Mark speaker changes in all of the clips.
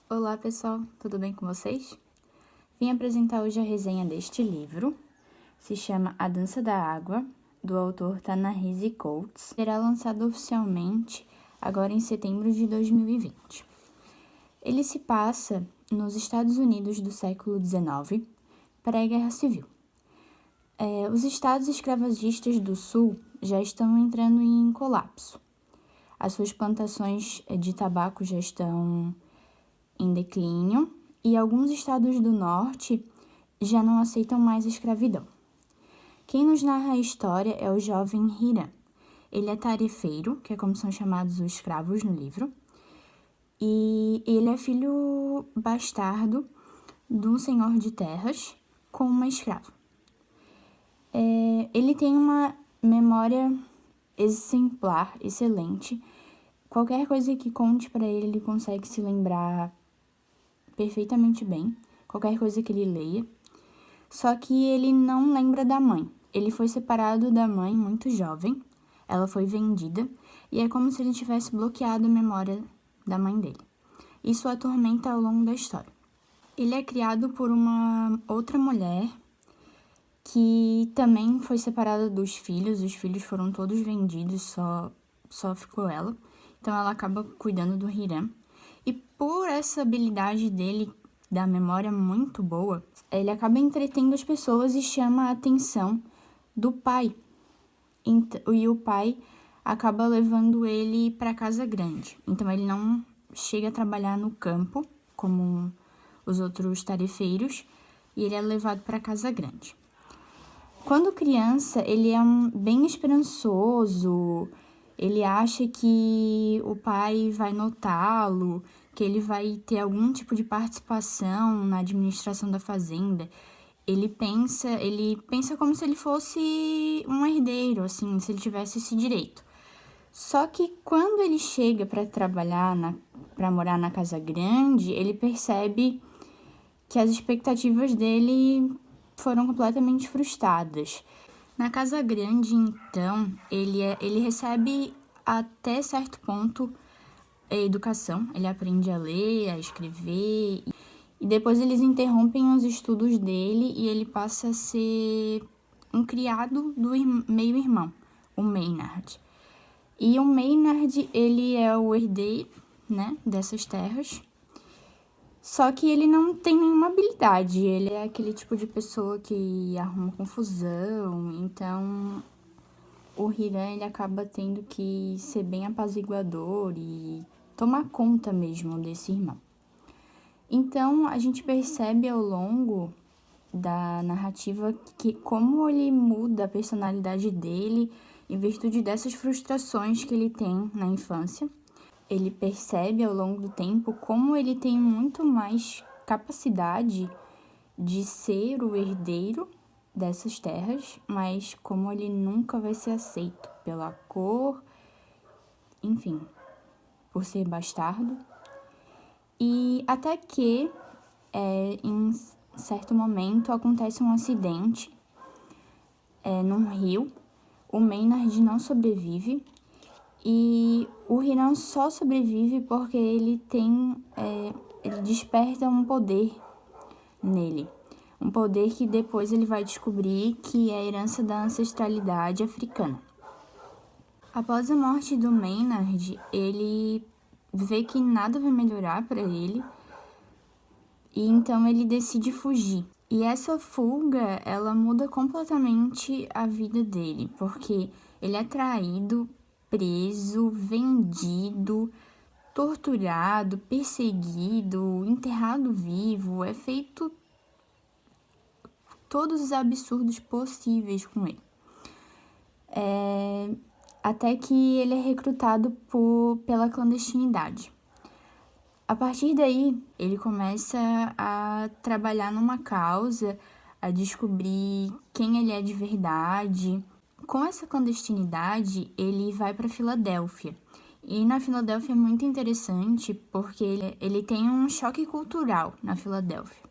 Speaker 1: Olá pessoal, tudo bem com vocês? Vim apresentar hoje a resenha deste livro. Se chama A Dança da Água, do autor Ta-Nehisi Coates. Será lançado oficialmente agora em setembro de 2020. Ele se passa nos Estados Unidos do século XIX, pré-guerra civil. Os estados escravagistas do sul já estão entrando em colapso. As suas plantações de tabaco já estão em declínio e alguns estados do norte já não aceitam mais a escravidão. Quem nos narra a história é o jovem Hiram. Ele é tarefeiro, que é como são chamados os escravos no livro, e ele é filho bastardo de um senhor de terras com uma escrava. Ele tem uma memória exemplar, excelente. Qualquer coisa que conte para ele consegue se lembrar perfeitamente bem, qualquer coisa que ele leia. Só que ele não lembra da mãe. Ele foi separado da mãe muito jovem, ela foi vendida, e é como se ele tivesse bloqueado a memória da mãe dele. Isso o atormenta ao longo da história. Ele é criado por uma outra mulher que também foi separada dos filhos, os filhos foram todos vendidos, só ficou ela. Então ela acaba cuidando do Hiram. E por essa habilidade dele, da memória muito boa, ele acaba entretendo as pessoas e chama a atenção do pai. E o pai acaba levando ele para casa grande. Então ele não chega a trabalhar no campo, como os outros tarefeiros, e ele é levado para casa grande. Quando criança, ele é bem esperançoso, ele acha que o pai vai notá-lo, que ele vai ter algum tipo de participação na administração da fazenda. Ele pensa como se ele fosse um herdeiro, assim, se ele tivesse esse direito. Só que quando ele chega para trabalhar, para morar na casa grande, ele percebe que as expectativas dele foram completamente frustradas. Na casa grande, então, ele recebe até certo ponto a educação, ele aprende a ler, a escrever, e depois eles interrompem os estudos dele e ele passa a ser um criado do meio-irmão, o Maynard. E o Maynard, ele é o herdeiro, né, dessas terras. Só que ele não tem nenhuma habilidade, ele é aquele tipo de pessoa que arruma confusão, então o Hiram ele acaba tendo que ser bem apaziguador e tomar conta mesmo desse irmão. Então a gente percebe ao longo da narrativa que como ele muda a personalidade dele em virtude dessas frustrações que ele tem na infância. Ele percebe ao longo do tempo como ele tem muito mais capacidade de ser o herdeiro dessas terras, mas como ele nunca vai ser aceito pela cor, enfim, por ser bastardo. E até que, em certo momento, acontece um acidente num rio, o Maynard não sobrevive, e o Hiram só sobrevive porque ele desperta um poder nele. Um poder que depois ele vai descobrir que é a herança da ancestralidade africana. Após a morte do Maynard, ele vê que nada vai melhorar para ele e então ele decide fugir. E essa fuga, ela muda completamente a vida dele, porque ele é traído, preso, vendido, torturado, perseguido, enterrado vivo, é feito todos os absurdos possíveis com ele. Até que ele é recrutado pela clandestinidade. A partir daí, ele começa a trabalhar numa causa, a descobrir quem ele é de verdade. Com essa clandestinidade, ele vai para Filadélfia. E na Filadélfia é muito interessante porque ele tem um choque cultural na Filadélfia.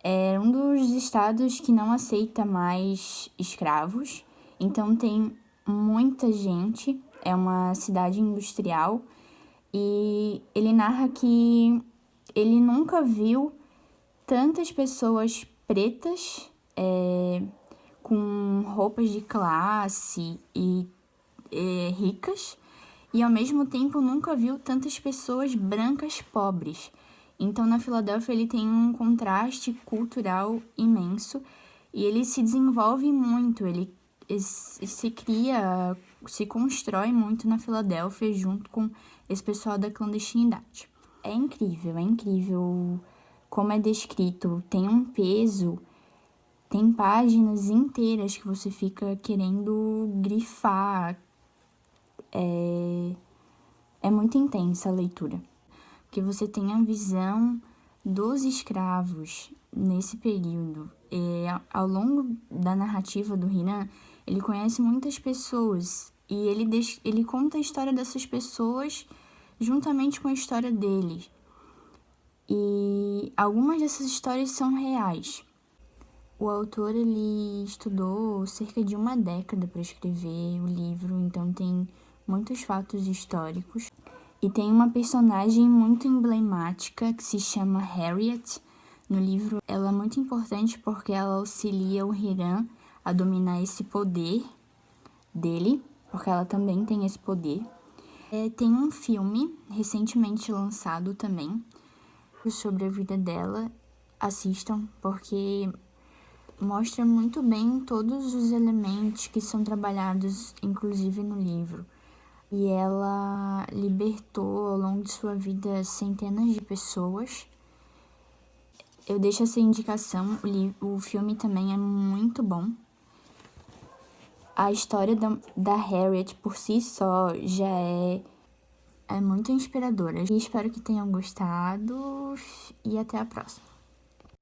Speaker 1: É um dos estados que não aceita mais escravos, então tem muita gente, é uma cidade industrial, e ele narra que ele nunca viu tantas pessoas pretas com roupas de classe e ricas, e ao mesmo tempo nunca viu tantas pessoas brancas pobres. Então, na Filadélfia, ele tem um contraste cultural imenso e ele se desenvolve muito, ele se cria, se constrói muito na Filadélfia junto com esse pessoal da clandestinidade. É incrível como é descrito, tem um peso, tem páginas inteiras que você fica querendo grifar. É muito intensa a leitura, porque você tem a visão dos escravos nesse período. Ao longo da narrativa do Renan, ele conhece muitas pessoas e ele conta a história dessas pessoas juntamente com a história dele. E algumas dessas histórias são reais. O autor, ele estudou cerca de 1 década para escrever o livro, então tem muitos fatos históricos. E tem uma personagem muito emblemática que se chama Harriet no livro. Ela é muito importante porque ela auxilia o Hiram a dominar esse poder dele, porque ela também tem esse poder. Tem um filme recentemente lançado também sobre a vida dela. Assistam, porque mostra muito bem todos os elementos que são trabalhados, inclusive no livro. E ela libertou ao longo de sua vida centenas de pessoas. Eu deixo essa indicação, o filme também é muito bom. A história da Harriet por si só já é muito inspiradora. E espero que tenham gostado e até a próxima.